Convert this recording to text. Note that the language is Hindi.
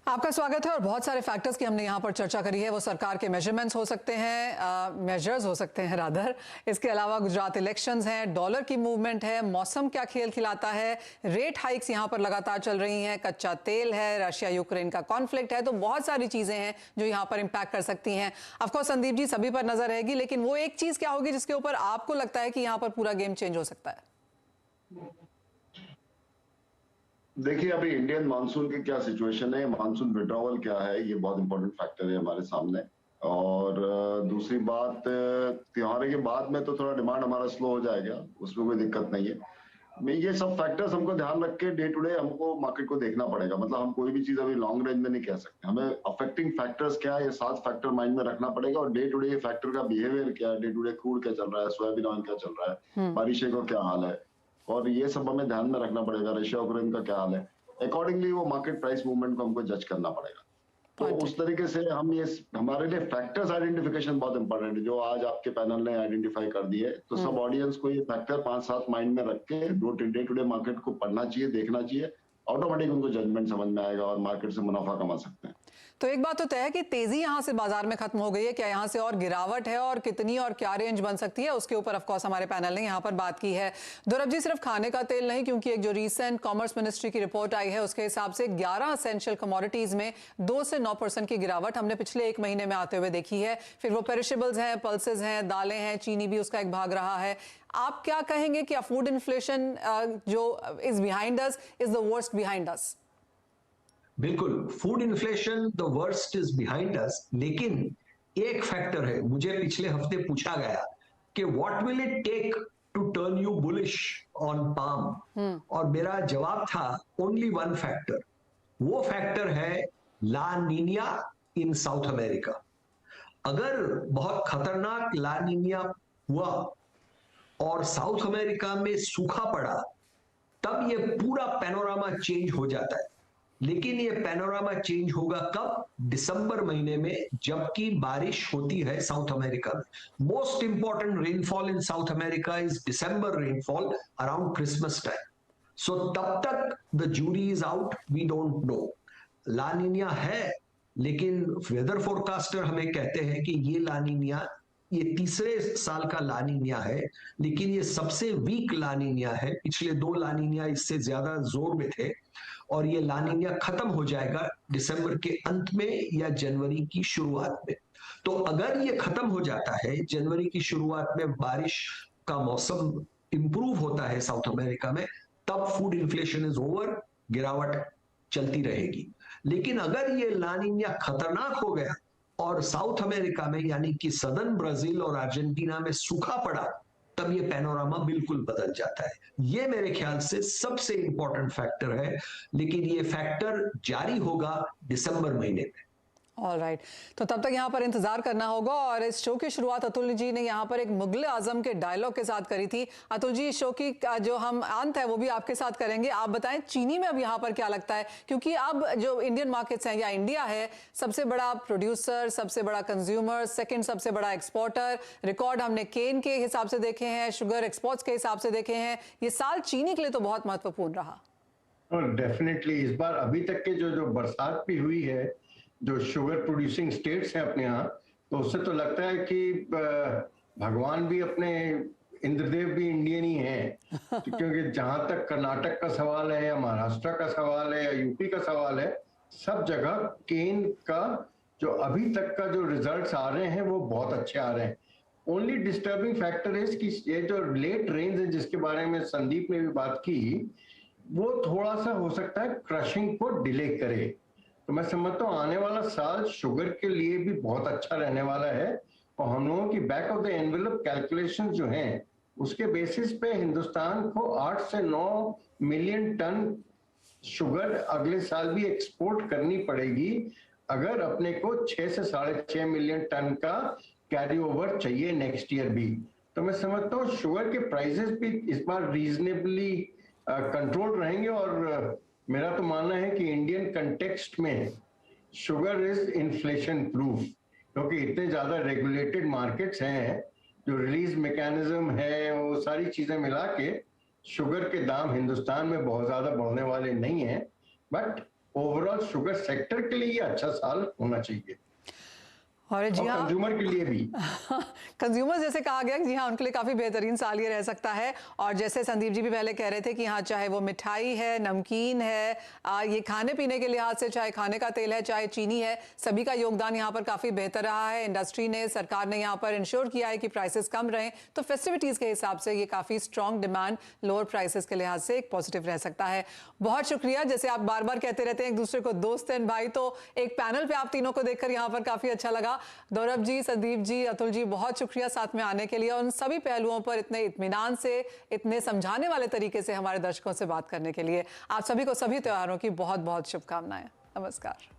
आपका स्वागत है। और बहुत सारे फैक्टर्स की हमने यहाँ पर चर्चा करी है। वो सरकार के मेजरमेंट्स हो सकते हैं, मेजर्स हो सकते हैं रादर। इसके अलावा गुजरात इलेक्शंस हैं, डॉलर की मूवमेंट है, मौसम क्या खेल खिलाता है, रेट हाइक्स यहाँ पर लगातार चल रही हैं, कच्चा तेल है, रशिया यूक्रेन का कॉन्फ्लिक्ट है। तो बहुत सारी चीजें हैं जो यहाँ पर इंपैक्ट कर सकती हैं। ऑफकोर्स संदीप जी, सभी पर नजर रहेगी, लेकिन वो एक चीज क्या होगी जिसके ऊपर आपको लगता है कि यहाँ पर पूरा गेम चेंज हो सकता है? देखिए, अभी इंडियन मानसून की क्या सिचुएशन है, मानसून विड्रॉवल क्या है, ये बहुत इंपॉर्टेंट फैक्टर है हमारे सामने। और दूसरी बात, त्योहार के बाद में तो थोड़ा डिमांड हमारा स्लो हो जाएगा, उसमें कोई दिक्कत नहीं है। ये सब फैक्टर्स हमको ध्यान रख के डे टू डे हमको मार्केट को देखना पड़ेगा। मतलब हम कोई भी चीज अभी लॉन्ग रेंज में नहीं कह सकते। हमें अफेक्टिंग फैक्टर्स क्या है, ये 7 फैक्टर माइंड में रखना पड़ेगा। और डे टू डे फैक्टर का बिहेवियर क्या है, डे टू डे क्रूड क्या चल रहा है, सोयाबीन ऑयल क्या चल रहा है, बारिशें का क्या हाल है, और ये सब हमें ध्यान में रखना पड़ेगा। रशिया यूक्रेन का क्या हाल है, अकॉर्डिंगली वो मार्केट प्राइस मूवमेंट को हमको जज करना पड़ेगा। तो उस तरीके से हम ये हमारे लिए फैक्टर्स आइडेंटिफिकेशन बहुत इंपॉर्टेंट है, जो आज आपके पैनल ने आइडेंटिफाई कर दिए। तो सब ऑडियंस को ये फैक्टर 5-7 माइंड में रख के डे टू डे मार्केट को पढ़ना चाहिए, देखना चाहिए। ऑटोमेटिक उनको जजमेंट समझ में आएगा और मार्केट से मुनाफा कमा सकते हैं। तो एक बात तो तय है कि तेजी यहां से बाजार में खत्म हो गई है। क्या यहां से और गिरावट है, और कितनी और क्या रेंज बन सकती है, उसके ऊपर ऑफ कोर्स हमारे पैनल ने यहां पर बात की है। दुर्लभ जी, सिर्फ खाने का तेल नहीं, क्योंकि एक जो रीसेंट कॉमर्स मिनिस्ट्री की रिपोर्ट आई है उसके हिसाब से 11 एसेंशियल कमोडिटीज में 2 से 9% की गिरावट हमने पिछले 1 महीने में आते हुए देखी है। फिर वो पेरिशेबल्स हैं, पल्सेस हैं, दालें हैं, चीनी भी उसका एक भाग रहा है। आप क्या कहेंगे कि फूड इन्फ्लेशन जो is behind us is the worst behind us? बिल्कुल, food inflation the worst is behind us. लेकिन एक फैक्टर है, मुझे पिछले हफ्ते पूछा गया कि what will it take to turn you bullish on palm, और मेरा जवाब था ओनली वन फैक्टर। वो फैक्टर है La Nina in South America. अगर बहुत खतरनाक ला नीनिया हुआ और साउथ अमेरिका में सूखा पड़ा, तब ये पूरा पैनोरामा चेंज हो जाता है। लेकिन ये पैनोरामा चेंज होगा कब? दिसंबर महीने में, जबकि बारिश होती है साउथ अमेरिका में। Most important rainfall in South America is December rainfall around Christmas time. So तब तक the jury is out, we don't know. La Nina है, लेकिन वेदर फोरकास्टर हमें कहते हैं कि ये ला नीनिया, ये तीसरे साल का ला नीनिया है, लेकिन ये सबसे वीक ला नीनिया है। पिछले 2 ला नीनिया इससे ज्यादा जोर में थे, और ये ला नीनिया खत्म हो जाएगा दिसंबर के अंत में या जनवरी की शुरुआत में। तो अगर ये खत्म हो जाता है, जनवरी की शुरुआत में बारिश का मौसम इंप्रूव होता है साउथ अमेरिका में, तब फूड इन्फ्लेशन इज ओवर, गिरावट चलती रहेगी। लेकिन अगर ये ला नीनिया खतरनाक हो गया और साउथ अमेरिका में, यानी कि सदर्न ब्राजील और अर्जेंटीना में सूखा पड़ा, तब ये पैनोरामा बिल्कुल बदल जाता है। ये मेरे ख्याल से सबसे इंपॉर्टेंट फैक्टर है, लेकिन ये फैक्टर जारी होगा दिसंबर महीने में। ऑलराइट, तो तब तक यहाँ पर इंतजार करना होगा। और इस शो की शुरुआत अतुल जी ने यहाँ पर एक मुगल आजम के डायलॉग के साथ करी थी। अतुल जी, शो की जो हम अंत है वो भी आपके साथ करेंगे। आप बताएं, चीनी में अब यहाँ पर क्या लगता है, क्योंकि अब जो इंडियन मार्केट्स हैं या इंडिया है, सबसे बड़ा प्रोड्यूसर, सबसे बड़ा कंज्यूमर, सेकेंड सबसे बड़ा एक्सपोर्टर। रिकॉर्ड हमने केन के हिसाब से देखे हैं, शुगर एक्सपोर्ट्स के हिसाब से देखे हैं। ये साल चीनी के लिए तो बहुत महत्वपूर्ण रहा। डेफिनेटली इस बार अभी तक के जो बरसात भी हुई है, जो शुगर प्रोड्यूसिंग स्टेट्स हैं अपने यहाँ, तो उससे तो लगता है कि भगवान भी अपने, इंद्रदेव भी इंडियन ही हैं। क्योंकि जहां तक कर्नाटक का सवाल है, या महाराष्ट्र का सवाल है, या यूपी का सवाल है, सब जगह केन का जो अभी तक का जो रिजल्ट्स आ रहे हैं वो बहुत अच्छे आ रहे हैं। ओनली डिस्टर्बिंग फैक्टर इज कि ये जो लेट रेन्स है, जिसके बारे में संदीप ने भी बात की, वो थोड़ा सा हो सकता है क्रशिंग को डिले करे। तो मैं समझता हूँ आने वाला साल शुगर के लिए भी बहुत अच्छा रहने वाला है। और हम लोगों की back of the envelope calculation जो हैं, उसके बेसिस पे हिंदुस्तान को 8 से 9 मिलियन टन शुगर अगले साल भी एक्सपोर्ट करनी पड़ेगी, अगर अपने को 6 से 6.5 मिलियन टन का कैरी ओवर चाहिए नेक्स्ट ईयर भी। तो मैं समझता हूँ शुगर के प्राइसेस भी इस बार रीजनेबली कंट्रोल रहेंगे। और मेरा तो मानना है कि इंडियन कंटेक्स्ट में शुगर इज इन्फ्लेशन प्रूफ, क्योंकि इतने ज्यादा रेगुलेटेड मार्केट्स हैं, जो रिलीज मैकेनिज्म है, वो सारी चीजें मिला के शुगर के दाम हिंदुस्तान में बहुत ज्यादा बढ़ने वाले नहीं हैं। बट ओवरऑल शुगर सेक्टर के लिए ये अच्छा साल होना चाहिए और जी हाँ, कंज्यूमर के लिए भी। कंज्यूमर जैसे कहा गया जी हाँ, उनके लिए काफी बेहतरीन साल ये रह सकता है। और जैसे संदीप जी भी पहले कह रहे थे कि हाँ, चाहे वो मिठाई है, नमकीन है, ये खाने पीने के लिहाज से चाहे खाने का तेल है, चाहे चीनी है, सभी का योगदान यहाँ पर काफी बेहतर रहा है। इंडस्ट्री ने, सरकार ने यहाँ पर इंश्योर किया है कि प्राइसेस कम रहें, तो फेस्टिविटीज के हिसाब से ये काफी स्ट्रॉन्ग डिमांड लोअर प्राइसेस के लिहाज से एक पॉजिटिव रह सकता है। बहुत शुक्रिया। जैसे आप बार बार कहते रहते हैं एक दूसरे को दोस्त एंड भाई, तो एक पैनल पे आप तीनों को देखकर यहाँ पर काफी अच्छा लगा। दौरभ जी, संदीप जी, अतुल जी, बहुत शुक्रिया साथ में आने के लिए और उन सभी पहलुओं पर इतने इत्मीनान से, इतने समझाने वाले तरीके से हमारे दर्शकों से बात करने के लिए। आप सभी को सभी त्योहारों की बहुत बहुत शुभकामनाएं। नमस्कार।